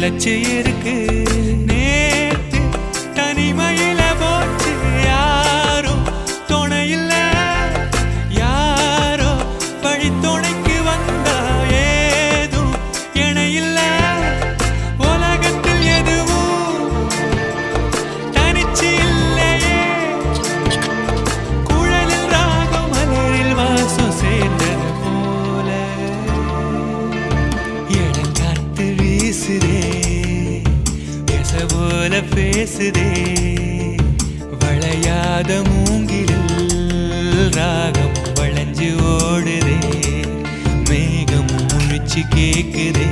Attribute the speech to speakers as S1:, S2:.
S1: நிலச்சி இருக்கு. நேத்து தனிமையில போச்சு யாரும் துணையில்ல, யாரோ வழி துணைக்கு வந்தா ஏதும் இணையில்ல. உலகத்தில் எதுவும் தனிச்சு இல்லையே, குழலில் ராகம் மலரில் வாசம் சேர்ந்தது போல. இடங்காத்து வீசுதே, பேச போல பேசுதே, வளையாத மூங்கிலில் ராகம் வளைஞ்சு ஓடுதே, மேகம் முழிச்சு கேக்குதே.